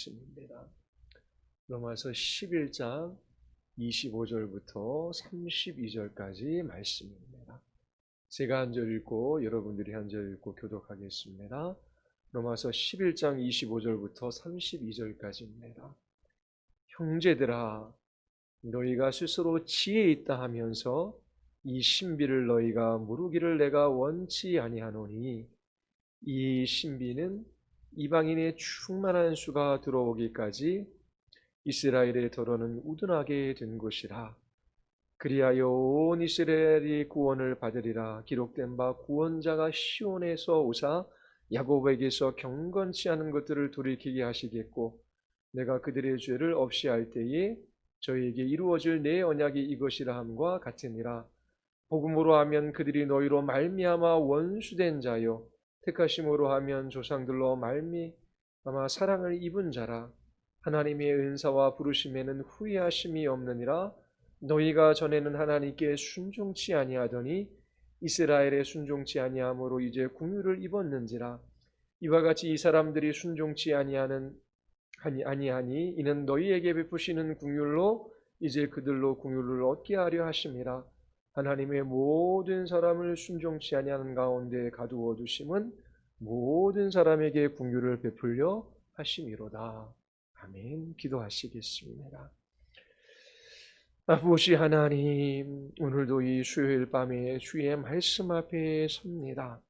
말씀입니다. 로마서 11장 25절부터 32절까지 말씀입니다. 제가 한 절 읽고 여러분들이 한 절 읽고 교독하겠습니다. 로마서 11장 25절부터 32절까지입니다. 형제들아, 너희가 스스로 지혜 있다 하면서 이 신비를 너희가 모르기를 내가 원치 아니하노니, 이 신비는 이방인의 충만한 수가 들어오기까지 이스라엘의 더러는 우둔하게 된 것이라. 그리하여 온 이스라엘이 구원을 받으리라. 기록된 바 구원자가 시온에서 오사 야곱에게서 경건치 않은 것들을 돌이키게 하시겠고, 내가 그들의 죄를 없이 할 때에 저희에게 이루어질 내 언약이 이것이라 함과 같으니라. 복음으로 하면 그들이 너희로 말미암아 원수된 자요, 택하심으로 하면 조상들로 말미암아 사랑을 입은 자라. 하나님의 은사와 부르심에는 후회하심이 없느니라. 너희가 전에는 하나님께 순종치 아니하더니 이스라엘에 순종치 아니함으로 이제 궁유를 입었는지라. 이와 같이 이 사람들이 순종치 아니하니 이는 너희에게 베푸시는 궁율로 이제 그들로 궁율을 얻게 하려 하심이라. 하나님의 모든 사람을 순종치 아니하는 가운데 가두어 두심은 모든 사람에게 궁율을 베풀려 하심이로다. 아멘. 기도하시겠습니다. 아버지 하나님, 오늘도 이 수요일 밤에 주의 말씀 앞에 섭니다.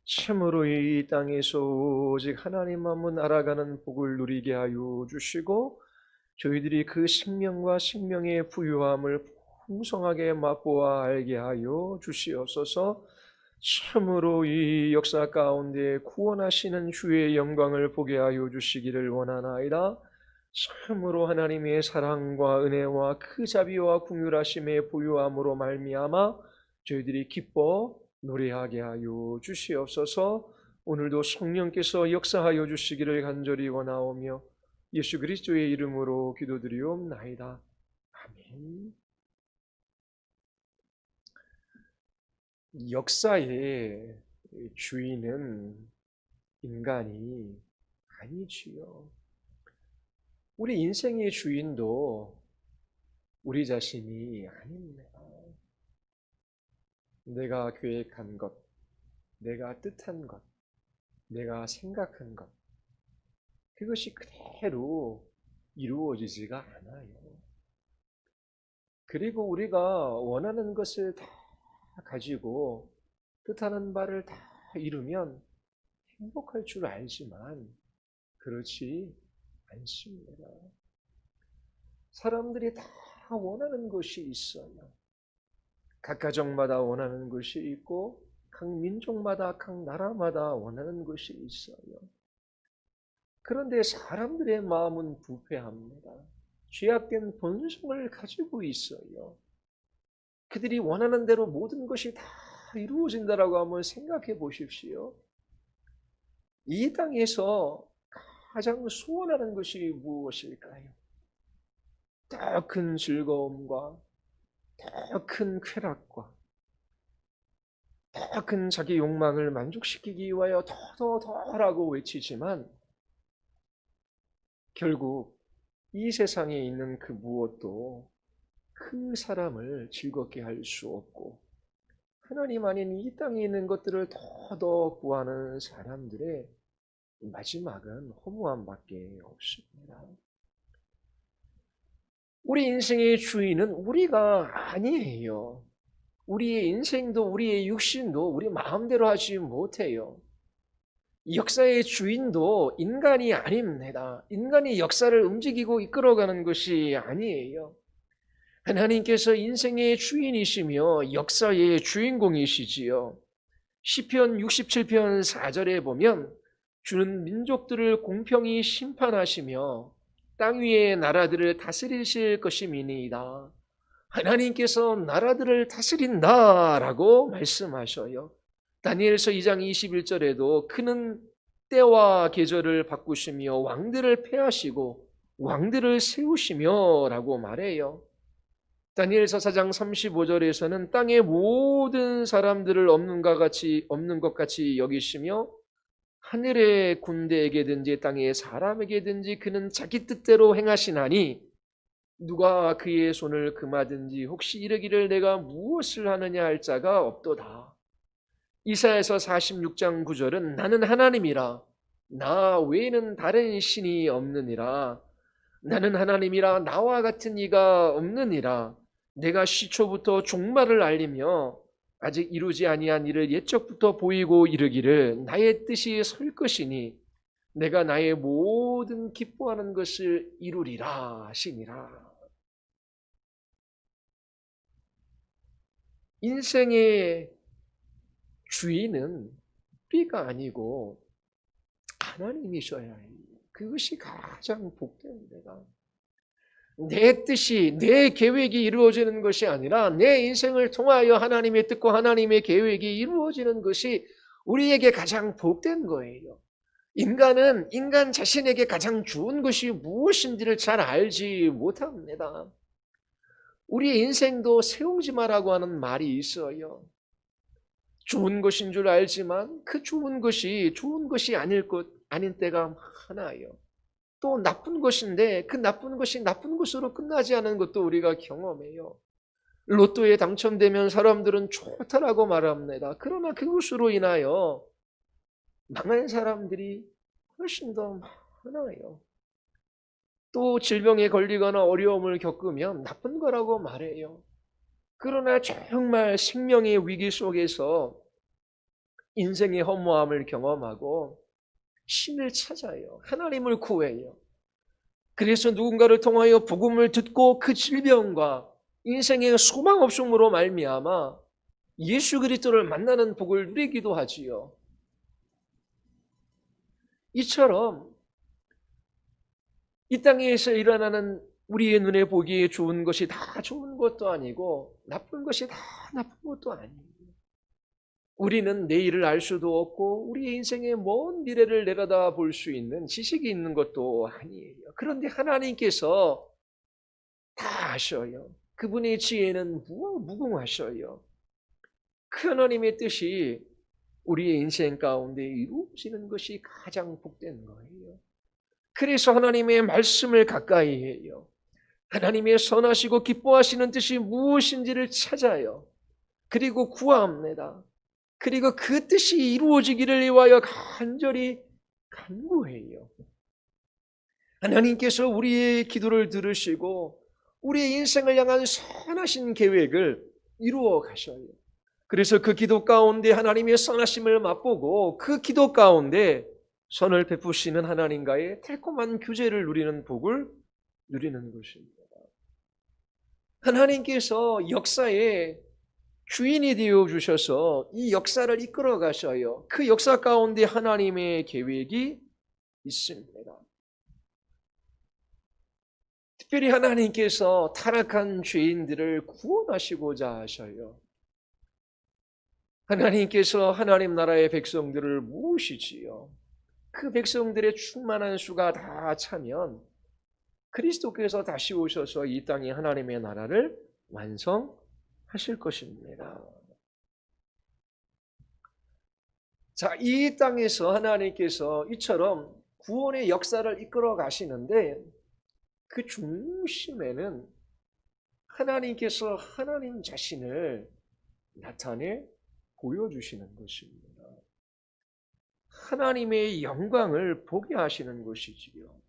참으로 이 땅에서 오직 하나님만만 알아가는 복을 누리게 하여 주시고, 저희들이 그 생명과 생명의 부유함을 풍성하게 맛보아 알게 하여 주시옵소서. 참으로 이 역사 가운데 구원하시는 주의 영광을 보게 하여 주시기를 원하나이다. 참으로 하나님의 사랑과 은혜와 그 자비와 긍휼하심의 부유함으로 말미암아 저희들이 기뻐 노래하게 하여 주시옵소서. 오늘도 성령께서 역사하여 주시기를 간절히 원하오며 예수 그리스도의 이름으로 기도드리옵나이다. 아멘. 역사의 주인은 인간이 아니지요. 우리 인생의 주인도 우리 자신이 아닙니다. 내가 계획한 것, 내가 뜻한 것, 내가 생각한 것, 그것이 그대로 이루어지지가 않아요. 그리고 우리가 원하는 것을 다 가지고 뜻하는 바를 다 이루면 행복할 줄 알지만 그렇지 않습니다. 사람들이 다 원하는 것이 있어요. 각 가정마다 원하는 것이 있고 각 민족마다 각 나라마다 원하는 것이 있어요. 그런데 사람들의 마음은 부패합니다. 죄악된 본성을 가지고 있어요. 그들이 원하는 대로 모든 것이 다 이루어진다라고 한번 생각해 보십시오. 이 땅에서 가장 소원하는 것이 무엇일까요? 더 큰 즐거움과 더 큰 쾌락과 더 큰 자기 욕망을 만족시키기 위하여 더라고 외치지만 결국 이 세상에 있는 그 무엇도 그 사람을 즐겁게 할 수 없고, 하나님 아닌 이 땅에 있는 것들을 더 구하는 사람들의 마지막은 허무함밖에 없습니다. 우리 인생의 주인은 우리가 아니에요. 우리의 인생도 우리의 육신도 우리 마음대로 하지 못해요. 역사의 주인도 인간이 아닙니다. 인간이 역사를 움직이고 이끌어가는 것이 아니에요. 하나님께서 인생의 주인이시며 역사의 주인공이시지요. 시편 67편 4절에 보면 주는 민족들을 공평히 심판하시며 땅 위의 나라들을 다스리실 것임이니이다. 하나님께서 나라들을 다스린다라고 말씀하셔요. 다니엘서 2장 21절에도 그는 때와 계절을 바꾸시며 왕들을 폐하시고 왕들을 세우시며 라고 말해요. 다니엘서 4장 35절에서는 땅의 모든 사람들을 없는 것 같이 여기시며 하늘의 군대에게든지 땅의 사람에게든지 그는 자기 뜻대로 행하시나니 누가 그의 손을 금하든지 혹시 이르기를 내가 무엇을 하느냐 할 자가 없도다. 이사야서 46장 9절은 나는 하나님이라 나 외에는 다른 신이 없느니라. 나는 하나님이라 나와 같은 이가 없느니라. 내가 시초부터 종말을 알리며 아직 이루지 아니한 일을 옛적부터 보이고 이르기를 나의 뜻이 설 것이니 내가 나의 모든 기뻐하는 것을 이루리라 하시니라. 인생의 주인은 우리가 아니고 하나님이셔야 해요. 그것이 가장 복된 데다. 내 뜻이, 내 계획이 이루어지는 것이 아니라 내 인생을 통하여 하나님의 뜻과 하나님의 계획이 이루어지는 것이 우리에게 가장 복된 거예요. 인간은 인간 자신에게 가장 좋은 것이 무엇인지를 잘 알지 못합니다. 우리의 인생도 세옹지마라고 하는 말이 있어요. 좋은 것인 줄 알지만 그 좋은 것이 아닌 때가 많아요. 또 나쁜 것인데 그 나쁜 것이 나쁜 것으로 끝나지 않은 것도 우리가 경험해요. 로또에 당첨되면 사람들은 좋다라고 말합니다. 그러나 그것으로 인하여 망한 사람들이 훨씬 더 많아요. 또 질병에 걸리거나 어려움을 겪으면 나쁜 거라고 말해요. 그러나 정말 생명의 위기 속에서 인생의 허무함을 경험하고 신을 찾아요. 하나님을 구해요. 그래서 누군가를 통하여 복음을 듣고 그 질병과 인생의 소망 없음으로 말미암아 예수 그리스도를 만나는 복을 누리기도 하지요. 이처럼 이 땅에서 일어나는 우리의 눈에 보기에 좋은 것이 다 좋은 것도 아니고 나쁜 것이 다 나쁜 것도 아니에요. 우리는 내일을 알 수도 없고 우리의 인생의 먼 미래를 내려다 볼 수 있는 지식이 있는 것도 아니에요. 그런데 하나님께서 다 아셔요. 그분의 지혜는 무궁하셔요. 그 하나님의 뜻이 우리의 인생 가운데 이루어지는 것이 가장 복된 거예요. 그래서 하나님의 말씀을 가까이 해요. 하나님의 선하시고 기뻐하시는 뜻이 무엇인지를 찾아요. 그리고 구합니다. 그리고 그 뜻이 이루어지기를 위하여 간절히 간구해요. 하나님께서 우리의 기도를 들으시고 우리의 인생을 향한 선하신 계획을 이루어 가셔요. 그래서 그 기도 가운데 하나님의 선하심을 맛보고 그 기도 가운데 선을 베푸시는 하나님과의 달콤한 교제를 누리는 복을 누리는 것입니다. 하나님께서 역사에 주인이 되어 주셔서 이 역사를 이끌어 가셔요. 그 역사 가운데 하나님의 계획이 있습니다. 특별히 하나님께서 타락한 죄인들을 구원하시고자 하셔요. 하나님께서 하나님 나라의 백성들을 모으시지요. 그 백성들의 충만한 수가 다 차면 그리스도께서 다시 오셔서 이 땅에 하나님의 나라를 완성하실 것입니다. 자, 이 땅에서 하나님께서 이처럼 구원의 역사를 이끌어 가시는데 그 중심에는 하나님께서 하나님 자신을 나타내 보여주시는 것입니다. 하나님의 영광을 보게 하시는 것이지요.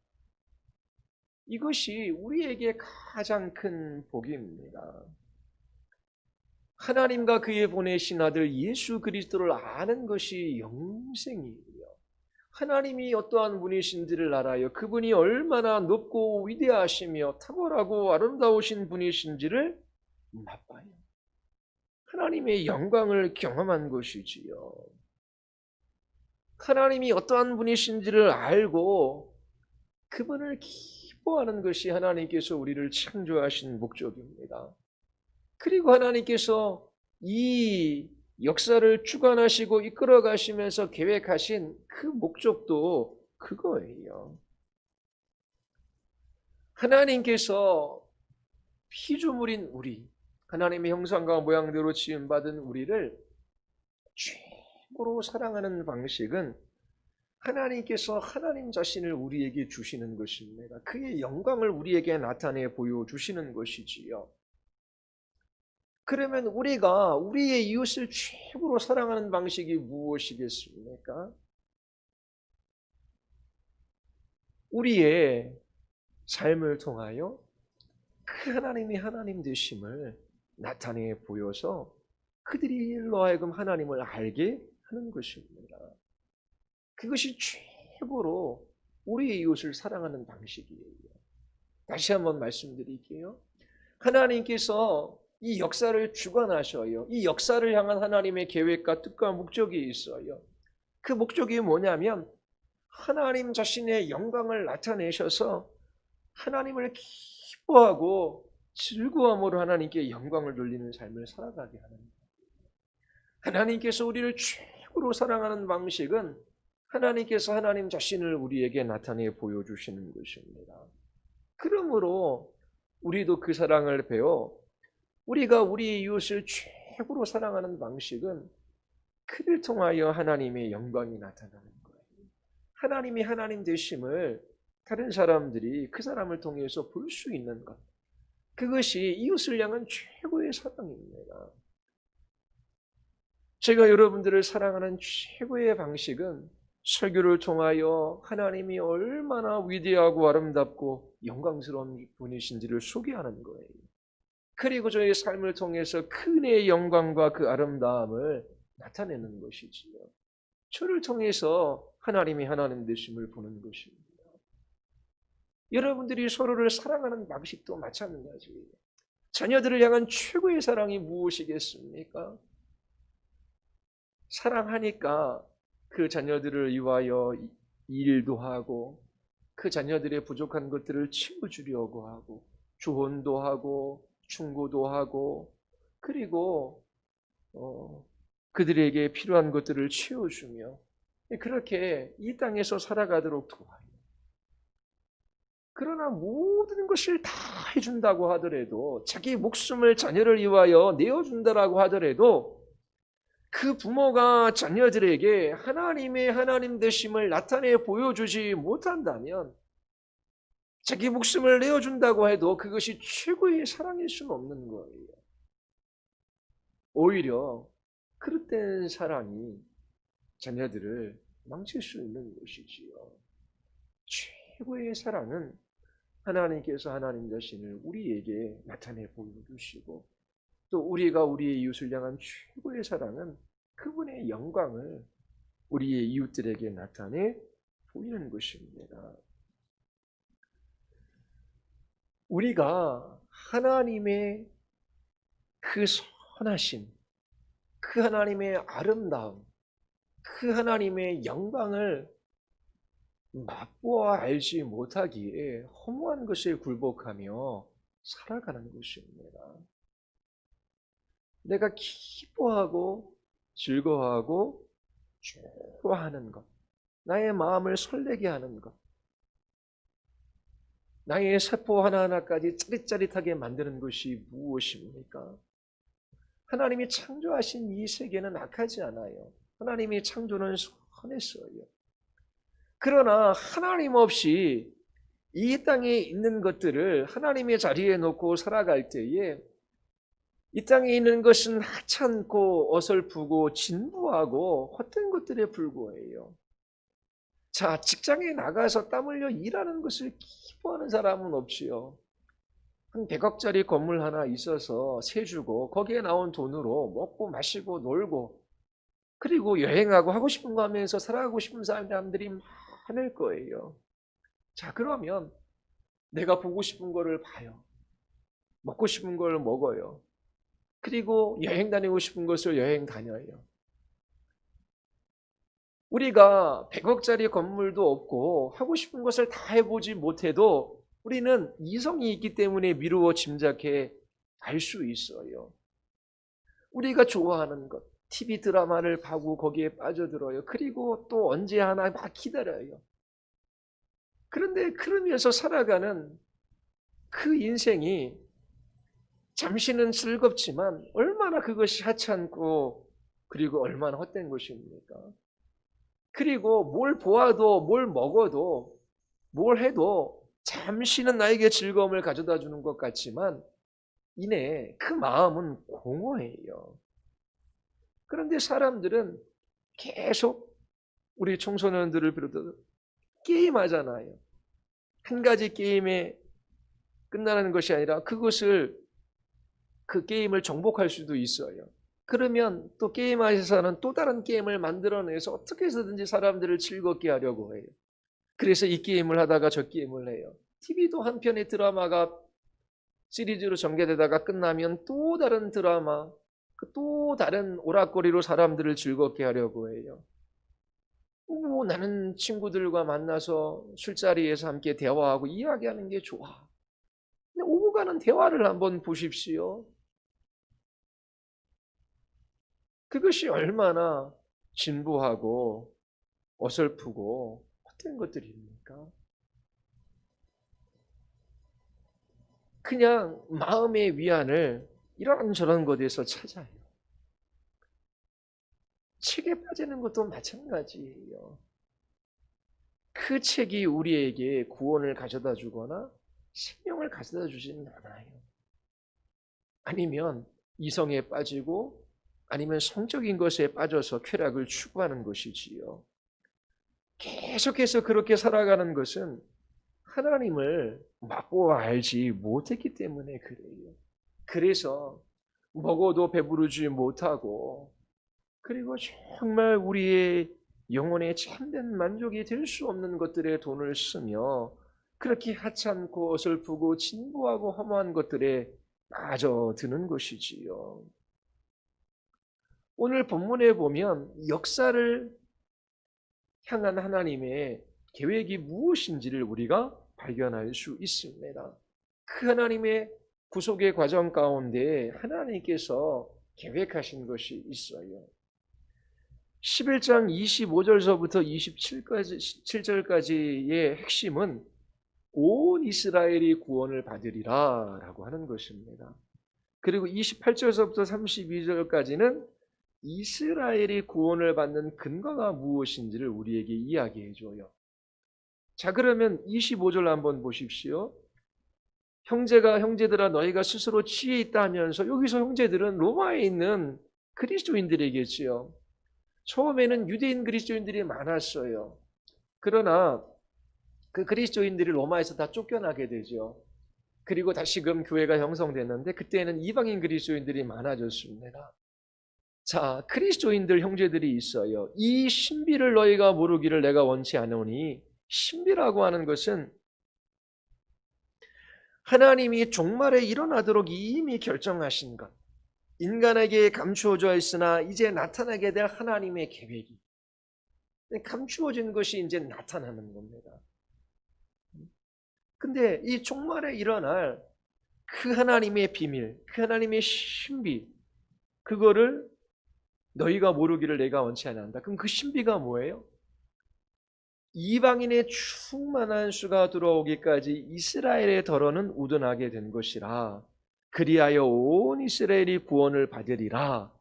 이것이 우리에게 가장 큰 복입니다. 하나님과 그의 보내신 아들 예수 그리스도를 아는 것이 영생이에요. 하나님이 어떠한 분이신지를 알아요. 그분이 얼마나 높고 위대하시며 탁월하고 아름다우신 분이신지를 맛봐요. 하나님의 영광을 경험한 것이지요. 하나님이 어떠한 분이신지를 알고 그분을 기뻐하는 것이 하나님께서 우리를 창조하신 목적입니다. 그리고 하나님께서 이 역사를 주관하시고 이끌어 가시면서 계획하신 그 목적도 그거예요. 하나님께서 피조물인 우리, 하나님의 형상과 모양대로 지음받은 우리를 최고로 사랑하는 방식은 하나님께서 하나님 자신을 우리에게 주시는 것입니다. 그의 영광을 우리에게 나타내 보여주시는 것이지요. 그러면 우리가 우리의 이웃을 최고로 사랑하는 방식이 무엇이겠습니까? 우리의 삶을 통하여 그 하나님이 하나님 되심을 나타내 보여서 그들이 일로 하여금 하나님을 알게 하는 것입니다. 그것이 최고로 우리의 이웃을 사랑하는 방식이에요. 다시 한번 말씀드릴게요. 하나님께서 이 역사를 주관하셔요. 이 역사를 향한 하나님의 계획과 뜻과 목적이 있어요. 그 목적이 뭐냐면 하나님 자신의 영광을 나타내셔서 하나님을 기뻐하고 즐거움으로 하나님께 영광을 돌리는 삶을 살아가게 하는 거예요. 하나님께서 우리를 최고로 사랑하는 방식은 하나님께서 하나님 자신을 우리에게 나타내 보여주시는 것입니다. 그러므로 우리도 그 사랑을 배워 우리가 우리의 이웃을 최고로 사랑하는 방식은 그를 통하여 하나님의 영광이 나타나는 거예요. 하나님이 하나님 되심을 다른 사람들이 그 사람을 통해서 볼 수 있는 것. 그것이 이웃을 향한 최고의 사랑입니다. 제가 여러분들을 사랑하는 최고의 방식은 설교를 통하여 하나님이 얼마나 위대하고 아름답고 영광스러운 분이신지를 소개하는 거예요. 그리고 저의 삶을 통해서 그의 영광과 그 아름다움을 나타내는 것이지요. 저를 통해서 하나님이 하나님 되심을 보는 것입니다. 여러분들이 서로를 사랑하는 방식도 마찬가지예요. 자녀들을 향한 최고의 사랑이 무엇이겠습니까? 사랑하니까 그 자녀들을 위하여 일도 하고 그 자녀들의 부족한 것들을 채워주려고 하고 조언도 하고 충고도 하고 그리고 그들에게 필요한 것들을 채워주며 그렇게 이 땅에서 살아가도록 도와요. 그러나 모든 것을 다 해준다고 하더라도 자기 목숨을 자녀를 위하여 내어준다라고 하더라도 그 부모가 자녀들에게 하나님의 하나님 되심을 나타내 보여주지 못한다면 자기 목숨을 내어준다고 해도 그것이 최고의 사랑일 수는 없는 거예요. 오히려 그릇된 사랑이 자녀들을 망칠 수 있는 것이지요. 최고의 사랑은 하나님께서 하나님 자신을 우리에게 나타내 보여주시고 또 우리가 우리의 이웃을 향한 최고의 사랑은 그분의 영광을 우리의 이웃들에게 나타내 보이는 것입니다. 우리가 하나님의 그 선하심, 그 하나님의 아름다움, 그 하나님의 영광을 맛보아 알지 못하기에 허무한 것에 굴복하며 살아가는 것입니다. 내가 기뻐하고 즐거워하고 좋아하는 것, 나의 마음을 설레게 하는 것, 나의 세포 하나하나까지 짜릿짜릿하게 만드는 것이 무엇입니까? 하나님이 창조하신 이 세계는 악하지 않아요. 하나님의 창조는 선했어요. 그러나 하나님 없이 이 땅에 있는 것들을 하나님의 자리에 놓고 살아갈 때에 이 땅에 있는 것은 하찮고 어설프고 진부하고 헛된 것들에 불과해요. 자, 직장에 나가서 땀 흘려 일하는 것을 기뻐하는 사람은 없지요. 한 100억짜리 건물 하나 있어서 세 주고 거기에 나온 돈으로 먹고 마시고 놀고 그리고 여행하고 하고 싶은 거 하면서 살아가고 싶은 사람들이 많을 거예요. 자, 그러면 내가 보고 싶은 거를 봐요. 먹고 싶은 걸 먹어요. 그리고 여행 다니고 싶은 것을 여행 다녀요. 우리가 100억짜리 건물도 없고 하고 싶은 것을 다 해보지 못해도 우리는 이성이 있기 때문에 미루어 짐작해 알 수 있어요. 우리가 좋아하는 것, TV 드라마를 보고 거기에 빠져들어요. 그리고 또 언제 하나 막 기다려요. 그런데 그러면서 살아가는 그 인생이 잠시는 즐겁지만 얼마나 그것이 하찮고 그리고 얼마나 헛된 것입니까? 그리고 뭘 보아도 뭘 먹어도 뭘 해도 잠시는 나에게 즐거움을 가져다 주는 것 같지만 이내 그 마음은 공허해요. 그런데 사람들은 계속 우리 청소년들을 비롯해서 게임하잖아요. 한 가지 게임에 끝나는 것이 아니라 그 게임을 정복할 수도 있어요. 그러면 또 게임하에서는 또 다른 게임을 만들어내서 어떻게 해서든지 사람들을 즐겁게 하려고 해요. 그래서 이 게임을 하다가 저 게임을 해요. TV도 한편의 드라마가 시리즈로 전개되다가 끝나면 또 다른 드라마, 또 다른 오락거리로 사람들을 즐겁게 하려고 해요. 나는 친구들과 만나서 술자리에서 함께 대화하고 이야기하는 게 좋아. 근데 오고 가는 대화를 한번 보십시오. 그것이 얼마나 진부하고 어설프고 헛된 것들입니까? 그냥 마음의 위안을 이런저런 곳에서 찾아요. 책에 빠지는 것도 마찬가지예요. 그 책이 우리에게 구원을 가져다 주거나 생명을 가져다 주지는 않아요. 아니면 이성에 빠지고 아니면 성적인 것에 빠져서 쾌락을 추구하는 것이지요. 계속해서 그렇게 살아가는 것은 하나님을 맛보아 알지 못했기 때문에 그래요. 그래서 먹어도 배부르지 못하고 그리고 정말 우리의 영혼에 참된 만족이 될 수 없는 것들에 돈을 쓰며 그렇게 하찮고 어설프고 진부하고 허무한 것들에 빠져드는 것이지요. 오늘 본문에 보면 역사를 향한 하나님의 계획이 무엇인지를 우리가 발견할 수 있습니다. 그 하나님의 구속의 과정 가운데 하나님께서 계획하신 것이 있어요. 11장 25절서부터 27절까지의 핵심은 온 이스라엘이 구원을 받으리라 라고 하는 것입니다. 그리고 28절서부터 32절까지는 이스라엘이 구원을 받는 근거가 무엇인지를 우리에게 이야기해 줘요. 자, 그러면 25절 한번 보십시오. 형제들아 너희가 스스로 지혜 있다 하면서 여기서 형제들은 로마에 있는 그리스도인들이겠지요. 처음에는 유대인 그리스도인들이 많았어요. 그러나 그 그리스도인들이 로마에서 다 쫓겨나게 되죠. 그리고 다시금 교회가 형성됐는데 그때는 이방인 그리스도인들이 많아졌습니다. 자, 그리스도인들 형제들이 있어요. 이 신비를 너희가 모르기를 내가 원치 않으니, 신비라고 하는 것은 하나님이 종말에 일어나도록 이미 결정하신 것, 인간에게 감추어져 있으나 이제 나타나게 될 하나님의 계획이 감추어진 것이 이제 나타나는 겁니다. 근데 이 종말에 일어날 그 하나님의 비밀, 그 하나님의 신비, 그거를 너희가 모르기를 내가 원치 않는다. 그럼 그 신비가 뭐예요? 이방인의 충만한 수가 들어오기까지 이스라엘의 덜어는 우둔하게 된 것이라. 그리하여 온 이스라엘이 구원을 받으리라.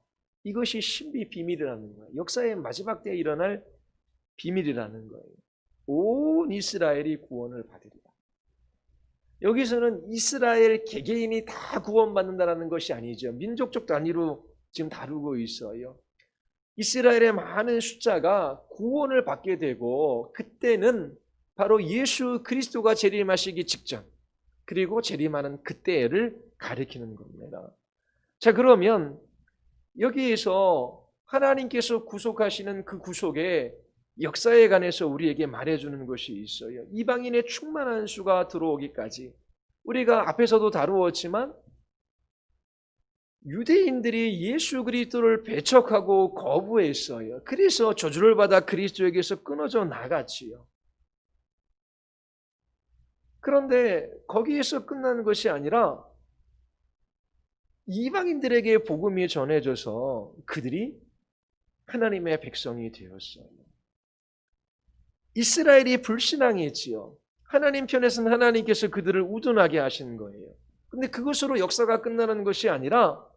이것이 신비 비밀이라는 거예요. 역사의 마지막 때에 일어날 비밀이라는 거예요. 온 이스라엘이 구원을 받으리라. 여기서는 이스라엘 개개인이 다 구원받는다는 것이 아니죠. 민족적 단위로 지금 다루고 있어요. 이스라엘의 많은 숫자가 구원을 받게 되고 그때는 바로 예수 그리스도가 재림하시기 직전 그리고 재림하는 그때를 가리키는 겁니다. 자, 그러면 여기에서 하나님께서 구속하시는 그 구속의 역사에 관해서 우리에게 말해주는 것이 있어요. 이방인의 충만한 수가 들어오기까지 우리가 앞에서도 다루었지만 유대인들이 예수 그리스도를 배척하고 거부했어요. 그래서 저주를 받아 그리스도에게서 끊어져 나갔지요. 그런데 거기에서 끝나는 것이 아니라 이방인들에게 복음이 전해져서 그들이 하나님의 백성이 되었어요. 이스라엘이 불신앙했지요. 하나님 편에서는 하나님께서 그들을 우둔하게 하시는 거예요. 근데 그것으로 역사가 끝나는 것이 아니라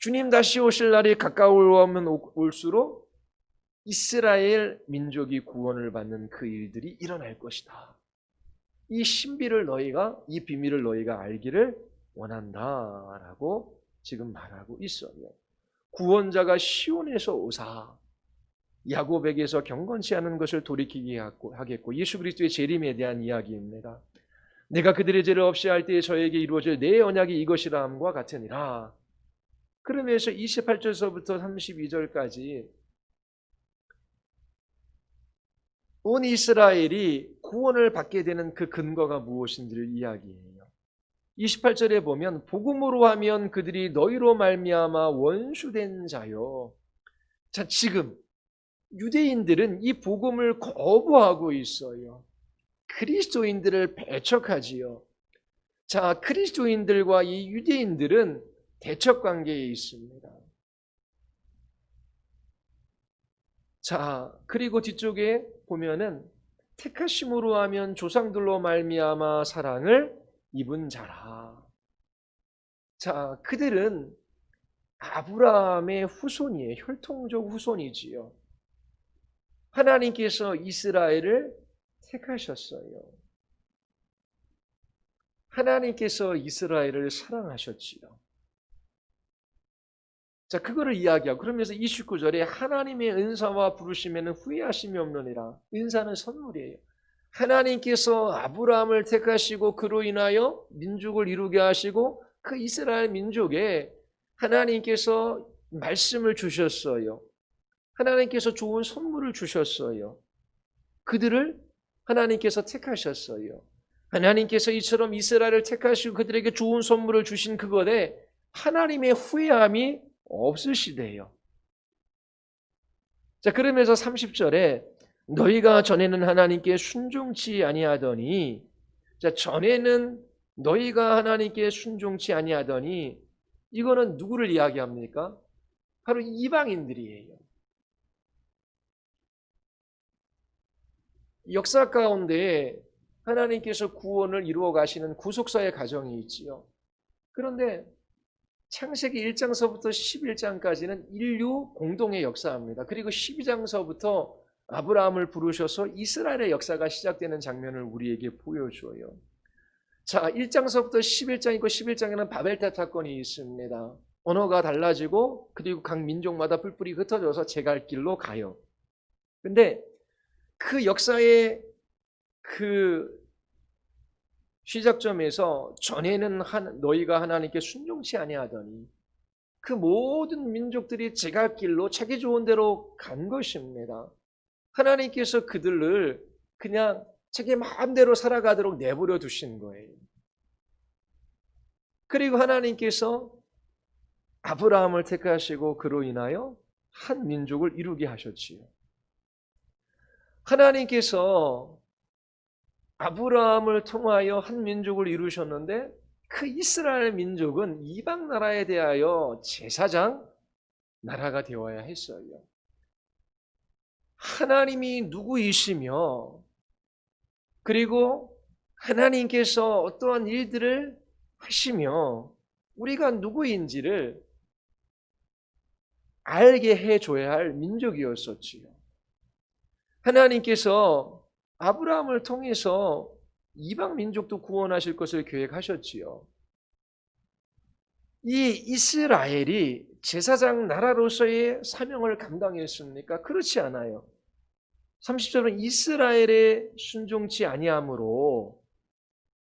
주님 다시 오실 날이 가까워오면 올수록 이스라엘 민족이 구원을 받는 그 일들이 일어날 것이다. 이 신비를 너희가, 이 비밀을 너희가 알기를 원한다라고 지금 말하고 있어요. 구원자가 시온에서 오사 야곱에게서 경건치 않은 것을 돌이키게 하겠고, 예수 그리스도의 재림에 대한 이야기입니다. 내가 그들의 죄를 없이 할 때에 저에게 이루어질 내 언약이 이것이라 함과 같으니라. 그러면서 28절서부터 32절까지 온 이스라엘이 구원을 받게 되는 그 근거가 무엇인지를 이야기해요. 28절에 보면 복음으로 하면 그들이 너희로 말미암아 원수된 자요. 자, 지금 유대인들은 이 복음을 거부하고 있어요. 그리스도인들을 배척하지요. 자, 그리스도인들과 이 유대인들은 대척 관계에 있습니다. 자, 그리고 뒤쪽에 보면은 택하심으로 하면 조상들로 말미암아 사랑을 입은 자라. 자, 그들은 아브라함의 후손이에요. 혈통적 후손이지요. 하나님께서 이스라엘을 택하셨어요. 하나님께서 이스라엘을 사랑하셨지요. 자, 그거를 이야기하고, 그러면서 29절에 하나님의 은사와 부르심에는 후회하심이 없느니라. 은사는 선물이에요. 하나님께서 아브라함을 택하시고 그로 인하여 민족을 이루게 하시고 그 이스라엘 민족에 하나님께서 말씀을 주셨어요. 하나님께서 좋은 선물을 주셨어요. 그들을 하나님께서 택하셨어요. 하나님께서 이처럼 이스라엘을 택하시고 그들에게 좋은 선물을 주신 그것에 하나님의 후회함이 없으시대요. 자, 그러면서 30절에 너희가 전에는 하나님께 순종치 아니하더니, 자, 전에는 너희가 하나님께 순종치 아니하더니, 이거는 누구를 이야기합니까? 바로 이방인들이에요. 역사 가운데 하나님께서 구원을 이루어 가시는 구속사의 과정이 있지요. 그런데 창세기 1장서부터 11장까지는 인류 공동의 역사입니다. 그리고 12장서부터 아브라함을 부르셔서 이스라엘의 역사가 시작되는 장면을 우리에게 보여줘요. 자, 1장서부터 11장이고 11장에는 바벨탑 사건이 있습니다. 언어가 달라지고 그리고 각 민족마다 뿔뿔이 흩어져서 제 갈 길로 가요. 근데 그 역사의 그 시작점에서 전에는 너희가 하나님께 순종치 아니하더니 그 모든 민족들이 제 갈 길로 자기 좋은 대로 간 것입니다. 하나님께서 그들을 그냥 자기 마음대로 살아가도록 내버려 두신 거예요. 그리고 하나님께서 아브라함을 택하시고 그로 인하여 한 민족을 이루게 하셨지요. 하나님께서 아브라함을 통하여 한 민족을 이루셨는데 그 이스라엘 민족은 이방 나라에 대하여 제사장 나라가 되어야 했어요. 하나님이 누구이시며 그리고 하나님께서 어떠한 일들을 하시며 우리가 누구인지를 알게 해줘야 할 민족이었었지요. 하나님께서 아브라함을 통해서 이방 민족도 구원하실 것을 계획하셨지요. 이 이스라엘이 제사장 나라로서의 사명을 감당했습니까? 그렇지 않아요. 30절은 이스라엘의 순종치 아니함으로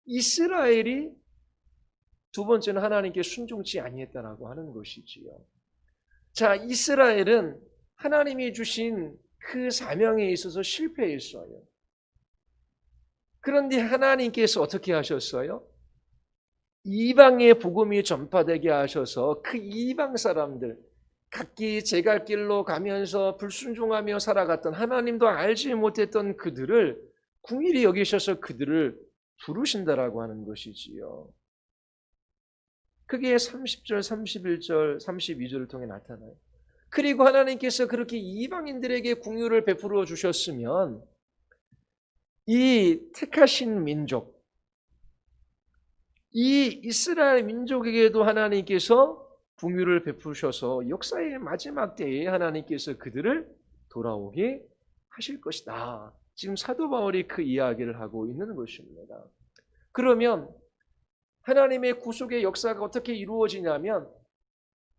이스라엘이 두 번째는 하나님께 순종치 아니했다라고 하는 것이지요. 자, 이스라엘은 하나님이 주신 그 사명에 있어서 실패했어요. 그런데 하나님께서 어떻게 하셨어요? 이방의 복음이 전파되게 하셔서 그 이방 사람들, 각기 제갈 길로 가면서 불순종하며 살아갔던 하나님도 알지 못했던 그들을 긍휼히 여기셔서 그들을 부르신다라고 하는 것이지요. 그게 30절, 31절, 32절을 통해 나타나요. 그리고 하나님께서 그렇게 이방인들에게 긍휼을 베풀어 주셨으면 이 택하신 민족, 이 이스라엘 민족에게도 하나님께서 긍휼을 베푸셔서 역사의 마지막 때에 하나님께서 그들을 돌아오게 하실 것이다. 지금 사도 바울이 그 이야기를 하고 있는 것입니다. 그러면 하나님의 구속의 역사가 어떻게 이루어지냐면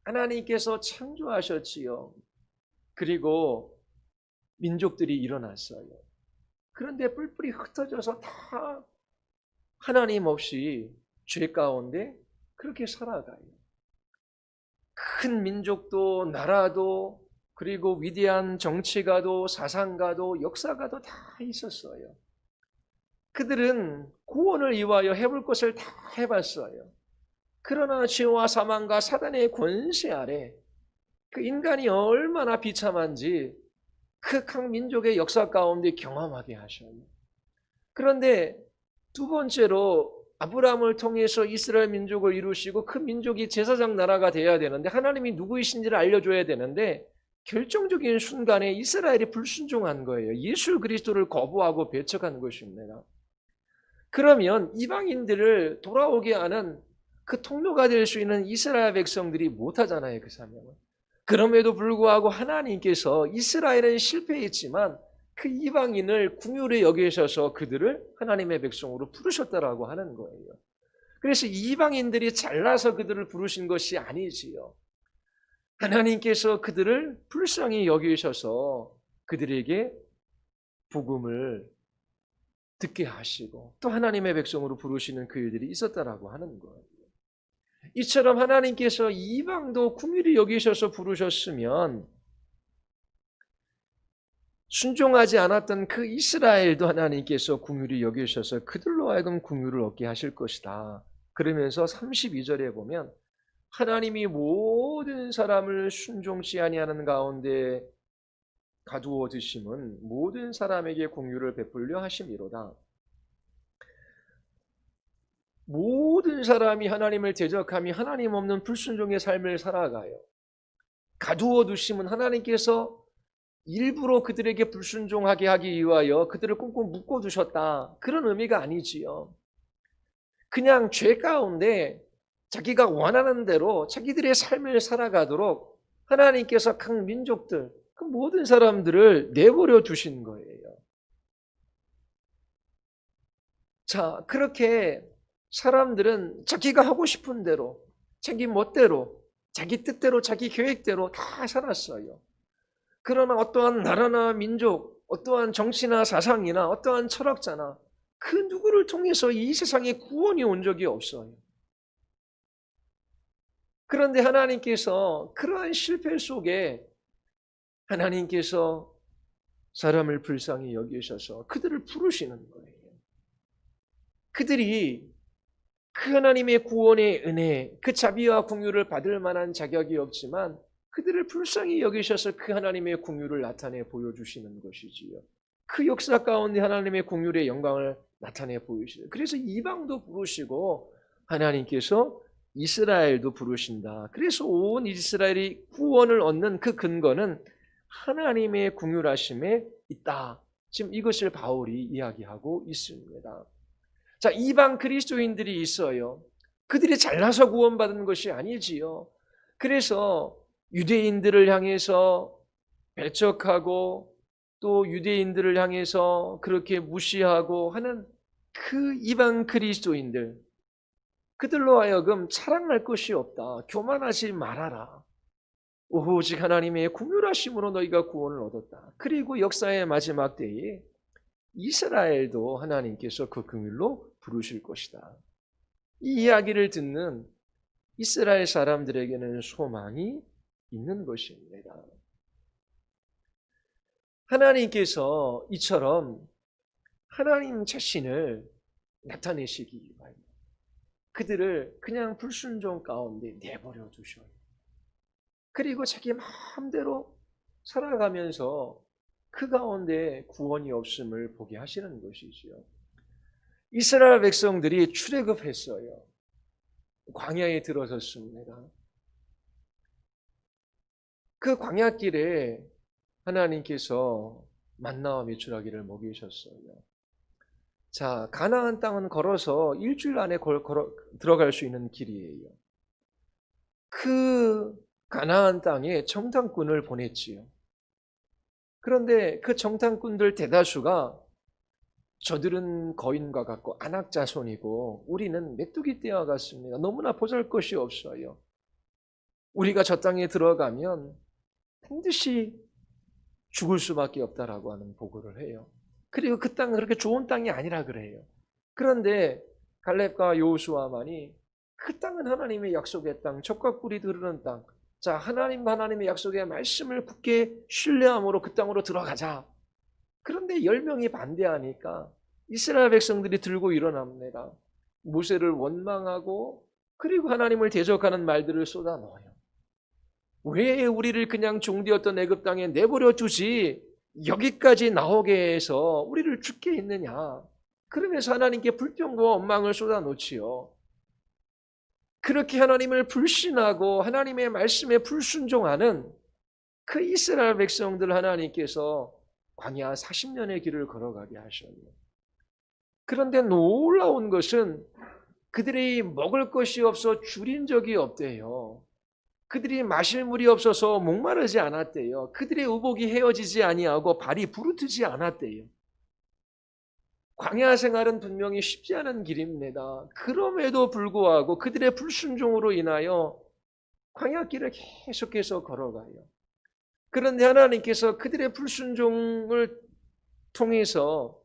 하나님께서 창조하셨지요. 그리고 민족들이 일어났어요. 그런데 뿔뿔이 흩어져서 다 하나님 없이 죄 가운데 그렇게 살아가요. 큰 민족도 나라도 그리고 위대한 정치가도 사상가도 역사가도 다 있었어요. 그들은 구원을 위하여 해볼 것을 다 해봤어요. 그러나 죄와 사망과 사단의 권세 아래 그 인간이 얼마나 비참한지 그 각 민족의 역사 가운데 경험하게 하셔요. 그런데 두 번째로 아브라함을 통해서 이스라엘 민족을 이루시고 그 민족이 제사장 나라가 되어야 되는데 하나님이 누구이신지를 알려줘야 되는데 결정적인 순간에 이스라엘이 불순종한 거예요. 예수 그리스도를 거부하고 배척한 것입니다. 그러면 이방인들을 돌아오게 하는 그 통로가 될 수 있는 이스라엘 백성들이 못하잖아요. 그 사명을. 그럼에도 불구하고 하나님께서 이스라엘은 실패했지만 그 이방인을 긍휼히 여기셔서 그들을 하나님의 백성으로 부르셨다라고 하는 거예요. 그래서 이방인들이 잘나서 그들을 부르신 것이 아니지요. 하나님께서 그들을 불쌍히 여기셔서 그들에게 복음을 듣게 하시고 또 하나님의 백성으로 부르시는 그 일들이 있었다라고 하는 거예요. 이처럼 하나님께서 이방도 긍휼히 여기셔서 부르셨으면 순종하지 않았던 그 이스라엘도 하나님께서 긍휼히 여기셔서 그들로 하여금 긍휼을 얻게 하실 것이다. 그러면서 32절에 보면 하나님이 모든 사람을 순종치 아니하는 가운데 가두어 두심은 모든 사람에게 긍휼을 베풀려 하심이로다. 모든 사람이 하나님을 대적하며 하나님 없는 불순종의 삶을 살아가요. 가두어 두심은 하나님께서 일부러 그들에게 불순종하게 하기 위하여 그들을 꽁꽁 묶어두셨다. 그런 의미가 아니지요. 그냥 죄 가운데 자기가 원하는 대로 자기들의 삶을 살아가도록 하나님께서 각 민족들, 그 모든 사람들을 내버려 두신 거예요. 자, 그렇게 사람들은 자기가 하고 싶은 대로, 자기 멋대로, 자기 뜻대로, 자기 계획대로 다 살았어요. 그러나 어떠한 나라나 민족, 어떠한 정치나 사상이나 어떠한 철학자나 그 누구를 통해서 이 세상에 구원이 온 적이 없어요. 그런데 하나님께서 그러한 실패 속에 하나님께서 사람을 불쌍히 여기셔서 그들을 부르시는 거예요. 그들이 그 하나님의 구원의 은혜, 그 자비와 긍휼을 받을 만한 자격이 없지만 그들을 불쌍히 여기셔서 그 하나님의 긍휼을 나타내 보여주시는 것이지요. 그 역사 가운데 하나님의 긍휼의 영광을 나타내 보이시죠. 그래서 이방도 부르시고 하나님께서 이스라엘도 부르신다. 그래서 온 이스라엘이 구원을 얻는 그 근거는 하나님의 긍휼하심에 있다. 지금 이것을 바울이 이야기하고 있습니다. 자, 이방 그리스도인들이 있어요. 그들이 잘나서 구원받은 것이 아니지요. 그래서 유대인들을 향해서 배척하고 또 유대인들을 향해서 그렇게 무시하고 하는 그 이방 그리스도인들, 그들로 하여금 자랑할 것이 없다. 교만하지 말아라. 오직 하나님의 긍휼하심으로 너희가 구원을 얻었다. 그리고 역사의 마지막 때에 이스라엘도 하나님께서 그 긍휼로 부르실 것이다. 이 이야기를 듣는 이스라엘 사람들에게는 소망이 있는 것입니다. 하나님께서 이처럼 하나님 자신을 나타내시기 위하여 그들을 그냥 불순종 가운데 내버려 두셔요. 그리고 자기 마음대로 살아가면서 그 가운데 구원이 없음을 보게 하시는 것이지요. 이스라엘 백성들이 출애굽했어요. 광야에 들어섰습니다. 그 광야길에 하나님께서 만나와 메추라기를 먹이셨어요. 자, 가나안 땅은 걸어서 일주일 안에 들어갈 수 있는 길이에요. 그 가나안 땅에 정탐꾼을 보냈지요. 그런데 그 정탐꾼들 대다수가 저들은 거인과 같고 안악자손이고 우리는 메뚜기 떼와 같습니다. 너무나 보잘것이 없어요. 우리가 저 땅에 들어가면 반드시 죽을 수밖에 없다라고 하는 보고를 해요. 그리고 그 땅은 그렇게 좋은 땅이 아니라 그래요. 그런데 갈렙과 여호수아만이 그 땅은 하나님의 약속의 땅, 젖과 꿀이 흐르는 땅. 자, 하나님의 약속의 말씀을 굳게 신뢰함으로 그 땅으로 들어가자. 그런데 10명이 반대하니까 이스라엘 백성들이 들고 일어납니다. 모세를 원망하고 그리고 하나님을 대적하는 말들을 쏟아넣어요. 왜 우리를 그냥 종되었던 애굽 땅에 내버려 두지 여기까지 나오게 해서 우리를 죽게 했느냐. 그러면서 하나님께 불평과 원망을 쏟아놓지요. 그렇게 하나님을 불신하고 하나님의 말씀에 불순종하는 그 이스라엘 백성들 하나님께서 광야 40년의 길을 걸어가게 하셨네요. 그런데 놀라운 것은 그들이 먹을 것이 없어 줄인 적이 없대요. 그들이 마실 물이 없어서 목마르지 않았대요. 그들의 의복이 헤어지지 아니하고 발이 부르트지 않았대요. 광야 생활은 분명히 쉽지 않은 길입니다. 그럼에도 불구하고 그들의 불순종으로 인하여 광야길을 계속해서 걸어가요. 그런데 하나님께서 그들의 불순종을 통해서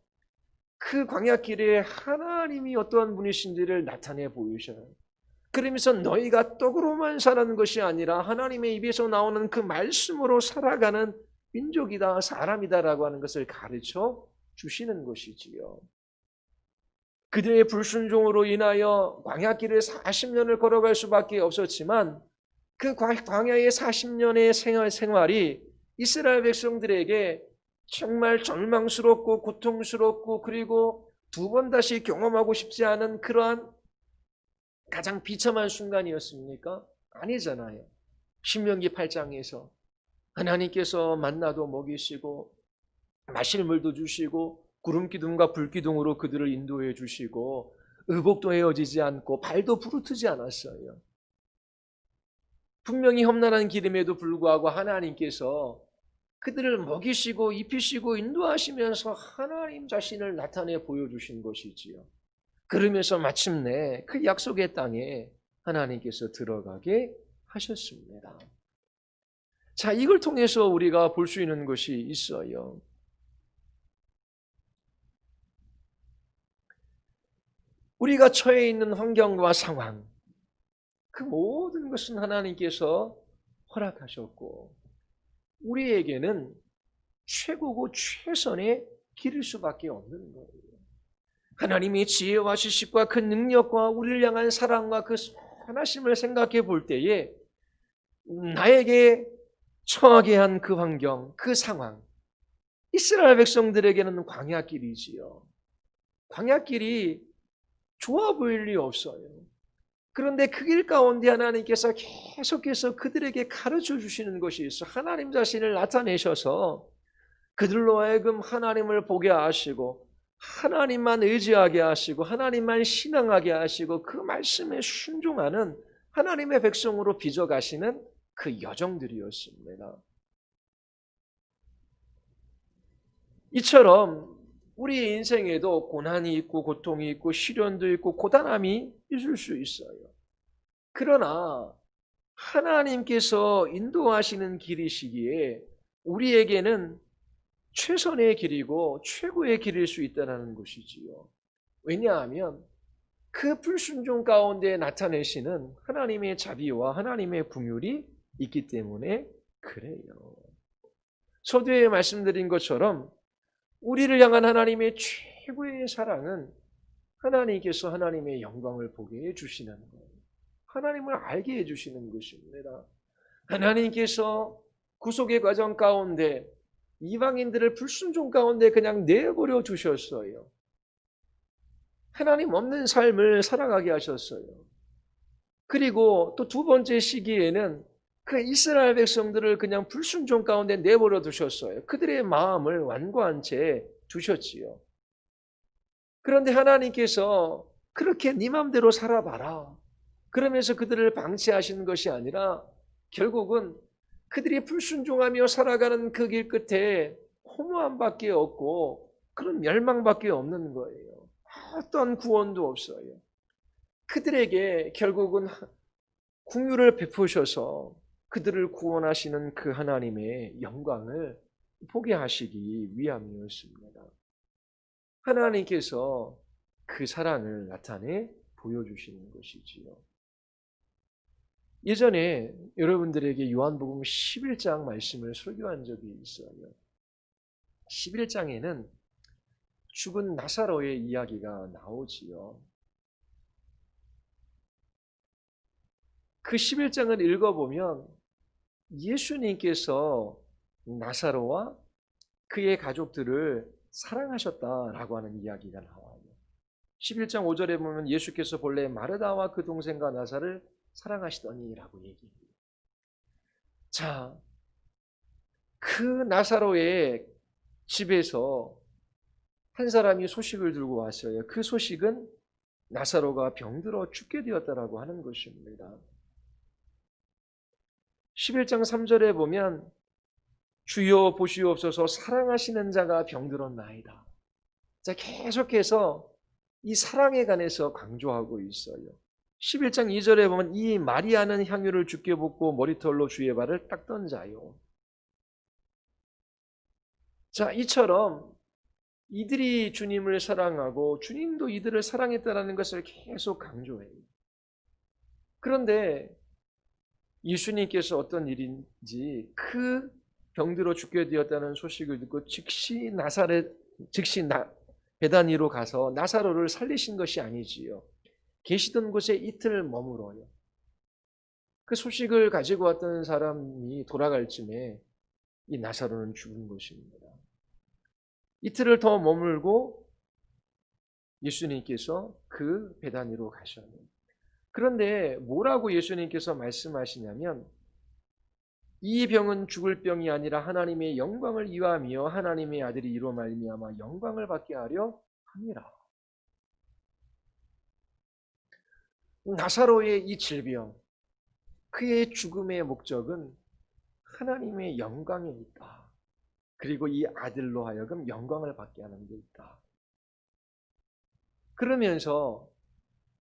그 광야길에 하나님이 어떠한 분이신지를 나타내 보이셔요. 그러면서 너희가 떡으로만 사는 것이 아니라 하나님의 입에서 나오는 그 말씀으로 살아가는 민족이다, 사람이다라고 하는 것을 가르쳐 주시는 것이지요. 그들의 불순종으로 인하여 광야길을 40년을 걸어갈 수밖에 없었지만 그 광야의 40년의 생활이 이스라엘 백성들에게 정말 절망스럽고 고통스럽고 그리고 두 번 다시 경험하고 싶지 않은 그러한 가장 비참한 순간이었습니까? 아니잖아요. 신명기 8장에서 하나님께서 만나도 먹이시고 마실 물도 주시고 구름 기둥과 불 기둥으로 그들을 인도해 주시고 의복도 헤어지지 않고 발도 부르트지 않았어요. 분명히 험난한 길임에도 불구하고 하나님께서 그들을 먹이시고 입히시고 인도하시면서 하나님 자신을 나타내 보여주신 것이지요. 그러면서 마침내 그 약속의 땅에 하나님께서 들어가게 하셨습니다. 자, 이걸 통해서 우리가 볼 수 있는 것이 있어요. 우리가 처해 있는 환경과 상황, 그 모든 것은 하나님께서 허락하셨고 우리에게는 최고고 최선의 길일 수밖에 없는 거예요. 하나님의 지혜와 지식과 그 능력과 우리를 향한 사랑과 그 선하심을 생각해 볼 때에 나에게 처하게 한 그 환경, 그 상황, 이스라엘 백성들에게는 광야길이지요. 광야길이 좋아 보일 리 없어요. 그런데 그 길 가운데 하나님께서 계속해서 그들에게 가르쳐 주시는 것이 있어. 하나님 자신을 나타내셔서 그들로 하여금 하나님을 보게 하시고 하나님만 의지하게 하시고 하나님만 신앙하게 하시고 그 말씀에 순종하는 하나님의 백성으로 빚어가시는 그 여정들이었습니다. 이처럼 우리 인생에도 고난이 있고 고통이 있고 시련도 있고 고단함이 있을 수 있어요. 그러나 하나님께서 인도하시는 길이시기에 우리에게는 최선의 길이고 최고의 길일 수 있다는 것이지요. 왜냐하면 그 불순종 가운데 나타내시는 하나님의 자비와 하나님의 긍휼이 있기 때문에 그래요. 서두에 말씀드린 것처럼 우리를 향한 하나님의 최고의 사랑은 하나님께서 하나님의 영광을 보게 해주시는 거예요. 하나님을 알게 해주시는 것입니다. 하나님께서 구속의 과정 가운데 이방인들을 불순종 가운데 그냥 내버려 두셨어요. 하나님 없는 삶을 살아가게 하셨어요. 그리고 또 두 번째 시기에는 그 이스라엘 백성들을 그냥 불순종 가운데 내버려 두셨어요. 그들의 마음을 완고한 채 두셨지요. 그런데 하나님께서 그렇게 네 맘대로 살아봐라. 그러면서 그들을 방치하시는 것이 아니라 결국은 그들이 불순종하며 살아가는 그 길 끝에 허무함밖에 없고 그런 멸망밖에 없는 거예요. 어떤 구원도 없어요. 그들에게 결국은 긍휼을 베푸셔서 그들을 구원하시는 그 하나님의 영광을 보게 하시기 위함이었습니다. 하나님께서 그 사랑을 나타내 보여주시는 것이지요. 예전에 여러분들에게 요한복음 11장 말씀을 설교한 적이 있어요. 11장에는 죽은 나사로의 이야기가 나오지요. 그 11장을 읽어보면 예수님께서 나사로와 그의 가족들을 사랑하셨다라고 하는 이야기가 나와요. 11장 5절에 보면 예수께서 본래 마르다와 그 동생과 나사를 사랑하시더니라고 얘기해요. 자, 그 나사로의 집에서 한 사람이 소식을 들고 왔어요. 그 소식은 나사로가 병들어 죽게 되었다라고 하는 것입니다. 11장 3절에 보면 주여 보시옵소서 사랑하시는 자가 병들었나이다. 자, 계속해서 이 사랑에 관해서 강조하고 있어요. 11장 2절에 보면 이 마리아는 향유를 주께 붓고 머리털로 주의 발을 닦던 자요. 자, 이처럼 이들이 주님을 사랑하고 주님도 이들을 사랑했다라는 것을 계속 강조해요. 그런데 예수님께서 어떤 일인지 그 병들어 죽게 되었다는 소식을 듣고 즉시 베다니로 가서 나사로를 살리신 것이 아니지요. 계시던 곳에 이틀 머물어요. 그 소식을 가지고 왔던 사람이 돌아갈 쯤에 이 나사로는 죽은 것입니다. 이틀을 더 머물고 예수님께서 그 베다니로 가셔요. 그런데 뭐라고 예수님께서 말씀하시냐면 이 병은 죽을 병이 아니라 하나님의 영광을 위하며 하나님의 아들이 이로 말미암아 영광을 받게 하려 함이라. 나사로의 이 질병, 그의 죽음의 목적은 하나님의 영광에 있다. 그리고 이 아들로 하여금 영광을 받게 하는 데 있다. 그러면서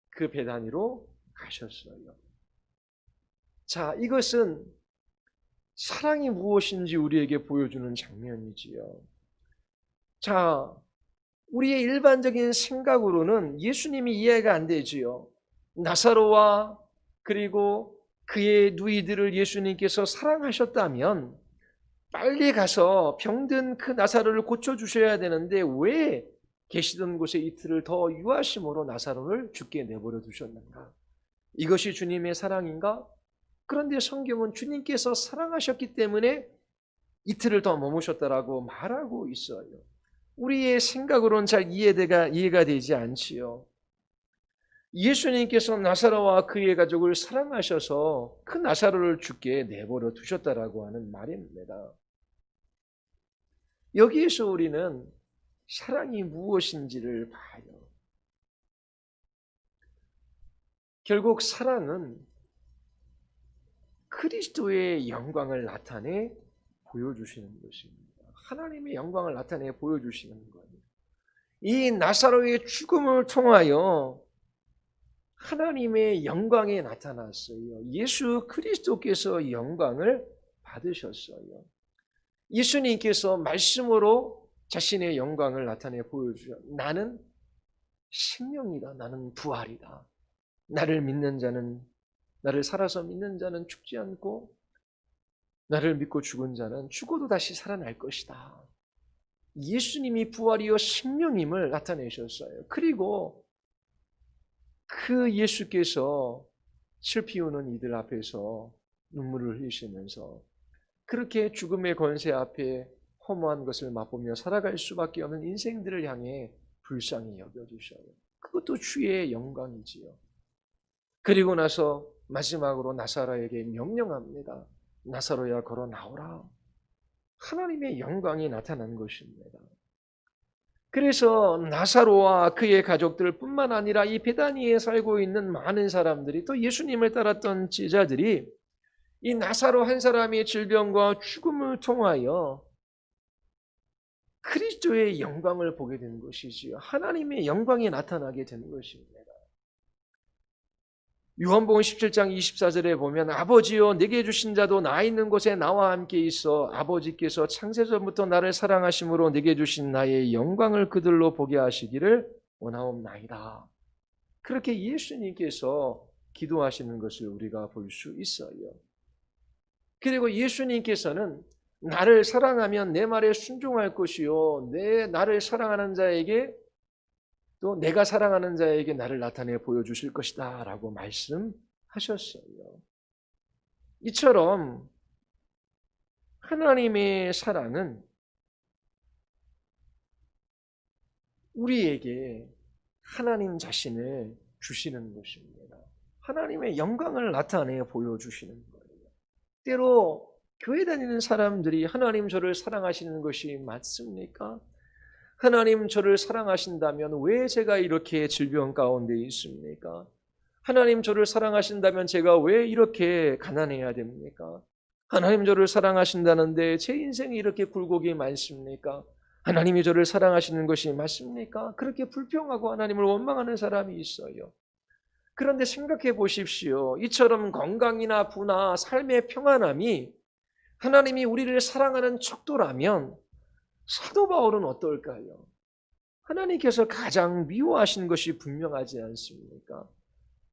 그 베다니로 가셨어요. 자, 이것은 사랑이 무엇인지 우리에게 보여주는 장면이지요. 자, 우리의 일반적인 생각으로는 예수님이 이해가 안 되지요. 나사로와 그리고 그의 누이들을 예수님께서 사랑하셨다면 빨리 가서 병든 그 나사로를 고쳐주셔야 되는데 왜 계시던 곳에 이틀을 더 유하심으로 나사로를 죽게 내버려 두셨는가? 이것이 주님의 사랑인가? 그런데 성경은 주님께서 사랑하셨기 때문에 이틀을 더 머무셨다라고 말하고 있어요. 우리의 생각으로는 잘 이해가 되지 않지요. 예수님께서 나사로와 그의 가족을 사랑하셔서 그 나사로를 죽게 내버려 두셨다라고 하는 말입니다. 여기에서 우리는 사랑이 무엇인지를 봐요. 결국 사랑은 그리스도의 영광을 나타내 보여주시는 것입니다. 하나님의 영광을 나타내 보여주시는 거예요. 이 나사로의 죽음을 통하여 하나님의 영광이 나타났어요. 예수 그리스도께서 영광을 받으셨어요. 예수님께서 말씀으로 자신의 영광을 나타내 보여주셔. 나는 생명이다. 나는 부활이다. 나를 살아서 믿는 자는 죽지 않고 나를 믿고 죽은 자는 죽어도 다시 살아날 것이다. 예수님이 부활이요 생명임을 나타내셨어요. 그리고 그 예수께서 슬피 우는 이들 앞에서 눈물을 흘리시면서 그렇게 죽음의 권세 앞에 허무한 것을 맛보며 살아갈 수밖에 없는 인생들을 향해 불쌍히 여겨주셔요. 그것도 주의 영광이지요. 그리고 나서 마지막으로 나사로에게 명령합니다. 나사로야 걸어 나오라. 하나님의 영광이 나타난 것입니다. 그래서 나사로와 그의 가족들 뿐만 아니라 이 베다니에 살고 있는 많은 사람들이 또 예수님을 따랐던 제자들이 이 나사로 한 사람의 질병과 죽음을 통하여 그리스도의 영광을 보게 된 것이지요. 하나님의 영광이 나타나게 된 것입니다. 요한복음 17장 24절에 보면 아버지여 내게 주신 자도 나 있는 곳에 나와 함께 있어 아버지께서 창세전부터 나를 사랑하심으로 내게 주신 나의 영광을 그들로 보게 하시기를 원하옵나이다. 그렇게 예수님께서 기도하시는 것을 우리가 볼 수 있어요. 그리고 예수님께서는 나를 사랑하면 내 말에 순종할 것이요 나를 사랑하는 자에게 또 내가 사랑하는 자에게 나를 나타내 보여주실 것이다 라고 말씀하셨어요. 이처럼 하나님의 사랑은 우리에게 하나님 자신을 주시는 것입니다. 하나님의 영광을 나타내 보여주시는 거예요. 때로 교회 다니는 사람들이 하나님 저를 사랑하시는 것이 맞습니까? 하나님 저를 사랑하신다면 왜 제가 이렇게 질병 가운데 있습니까? 하나님 저를 사랑하신다면 제가 왜 이렇게 가난해야 됩니까? 하나님 저를 사랑하신다는데 제 인생이 이렇게 굴곡이 많습니까? 하나님이 저를 사랑하시는 것이 맞습니까? 그렇게 불평하고 하나님을 원망하는 사람이 있어요. 그런데 생각해 보십시오. 이처럼 건강이나 부나 삶의 평안함이 하나님이 우리를 사랑하는 척도라면 사도 바울은 어떨까요? 하나님께서 가장 미워하신 것이 분명하지 않습니까?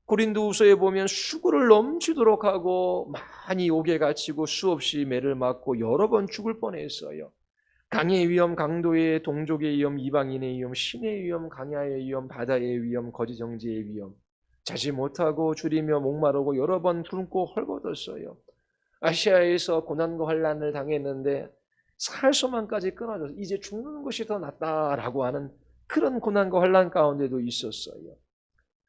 고린도후서에 보면 수고를 넘치도록 하고 많이 옥에 갇히고 수없이 매를 맞고 여러 번 죽을 뻔했어요. 강의 위험, 강도의 동족의 위험, 이방인의 위험, 신의 위험, 강야의 위험, 바다의 위험, 거짓 정죄의 위험, 자지 못하고 줄이며 목마르고 여러 번 굶고 헐벗었어요. 아시아에서 고난과 환난을 당했는데 살소망까지 끊어져서 이제 죽는 것이 더 낫다라고 하는 그런 고난과 환난 가운데도 있었어요.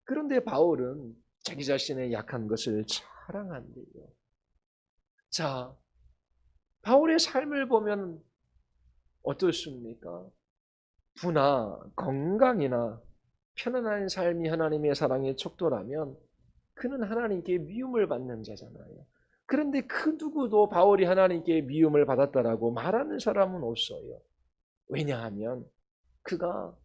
그런데 바울은 자기 자신의 약한 것을 자랑한대요. 자, 바울의 삶을 보면 어떻습니까? 부나 건강이나 편안한 삶이 하나님의 사랑의 척도라면 그는 하나님께 미움을 받는 자잖아요. 그런데 그 누구도 바울이 하나님께 미움을 받았다라고 말하는 사람은 없어요. 왜냐하면 그가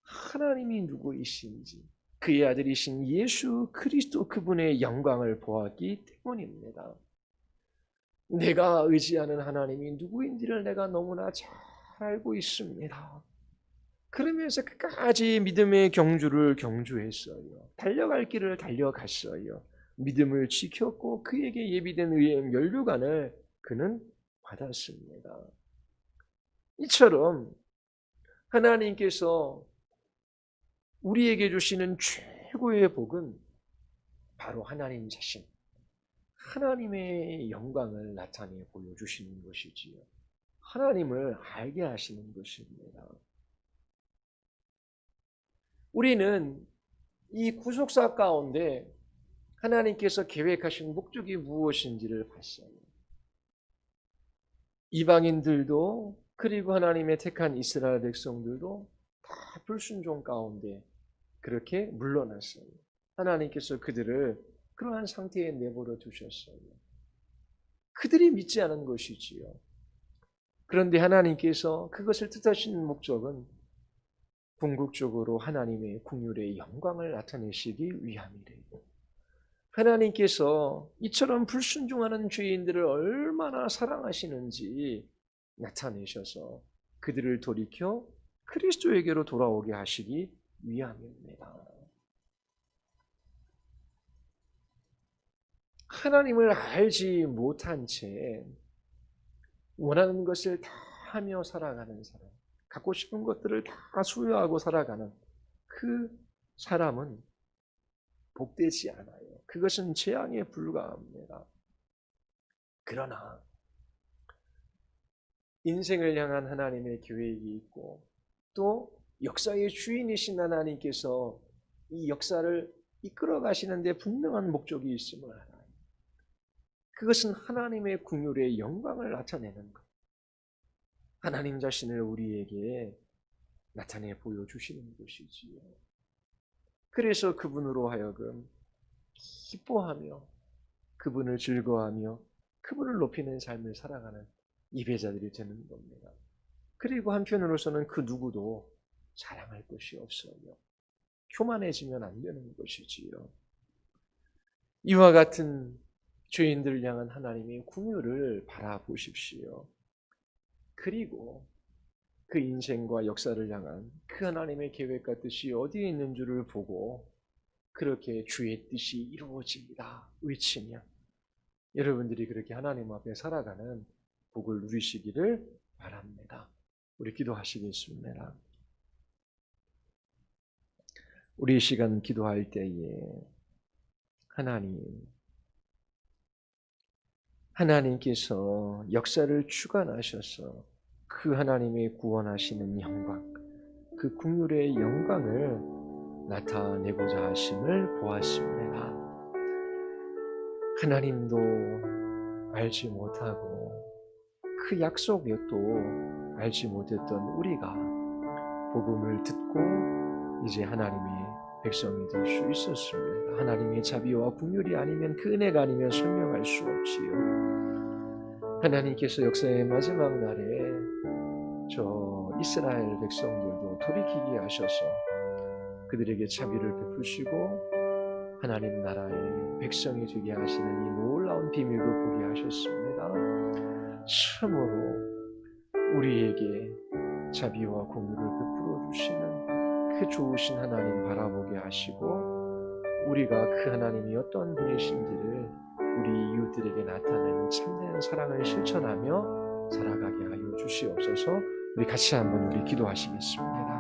하나님이 누구이신지 그의 아들이신 예수 그리스도 그분의 영광을 보았기 때문입니다. 내가 의지하는 하나님이 누구인지를 내가 너무나 잘 알고 있습니다. 그러면서 끝까지 믿음의 경주를 경주했어요. 달려갈 길을 달려갔어요. 믿음을 지켰고 그에게 예비된 의의 면류관을 그는 받았습니다. 이처럼 하나님께서 우리에게 주시는 최고의 복은 바로 하나님 자신, 하나님의 영광을 나타내 보여주시는 것이지요. 하나님을 알게 하시는 것입니다. 우리는 이 구속사 가운데 하나님께서 계획하신 목적이 무엇인지를 봤어요. 이방인들도 그리고 하나님의 택한 이스라엘 백성들도 다 불순종 가운데 그렇게 물러났어요. 하나님께서 그들을 그러한 상태에 내버려 두셨어요. 그들이 믿지 않은 것이지요. 그런데 하나님께서 그것을 뜻하신 목적은 궁극적으로 하나님의 긍휼의 영광을 나타내시기 위함이래요. 하나님께서 이처럼 불순종하는 죄인들을 얼마나 사랑하시는지 나타내셔서 그들을 돌이켜 그리스도에게로 돌아오게 하시기 위함입니다. 하나님을 알지 못한 채 원하는 것을 다 하며 살아가는 사람, 갖고 싶은 것들을 다 소유하고 살아가는 그 사람은 복되지 않아요. 그것은 재앙에 불과합니다. 그러나 인생을 향한 하나님의 계획이 있고 또 역사의 주인이신 하나님께서 이 역사를 이끌어 가시는데 분명한 목적이 있음을 알아요. 그것은 하나님의 긍휼의 영광을 나타내는 것. 하나님 자신을 우리에게 나타내 보여주시는 것이지요. 그래서 그분으로 하여금 기뻐하며 그분을 즐거워하며 그분을 높이는 삶을 살아가는 예배자들이 되는 겁니다. 그리고 한편으로서는 그 누구도 자랑할 것이 없어요. 교만해지면 안 되는 것이지요. 이와 같은 죄인들을 향한 하나님의 긍휼을 바라보십시오. 그리고 그 인생과 역사를 향한 그 하나님의 계획과 뜻이 어디에 있는 줄을 보고 그렇게 주의 뜻이 이루어집니다 외치며 여러분들이 그렇게 하나님 앞에 살아가는 복을 누리시기를 바랍니다. 우리 기도하시겠습니다. 우리 이 시간 기도할 때에 하나님께서 역사를 주관하셔서 그 하나님의 구원하시는 영광, 그 긍휼의 영광을 나타내고자 하심을 보았습니다. 하나님도 알지 못하고 그 약속도 알지 못했던 우리가 복음을 듣고 이제 하나님의 백성이 될 수 있었습니다. 하나님의 자비와 긍휼이 아니면 그 은혜가 아니면 설명할 수 없지요. 하나님께서 역사의 마지막 날에 저 이스라엘 백성들도 돌이키게 하셔서 그들에게 자비를 베푸시고 하나님 나라의 백성이 되게 하시는 이 놀라운 비밀도 보게 하셨습니다. 참으로 우리에게 자비와 긍휼을 베풀어 주시는 그 좋으신 하나님 바라보게 하시고 우리가 그 하나님이 어떤 분이신지를 우리 이웃들에게 나타내는 참된 사랑을 실천하며 살아가게 하여 주시옵소서. 우리 같이 한번 기도하시겠습니다.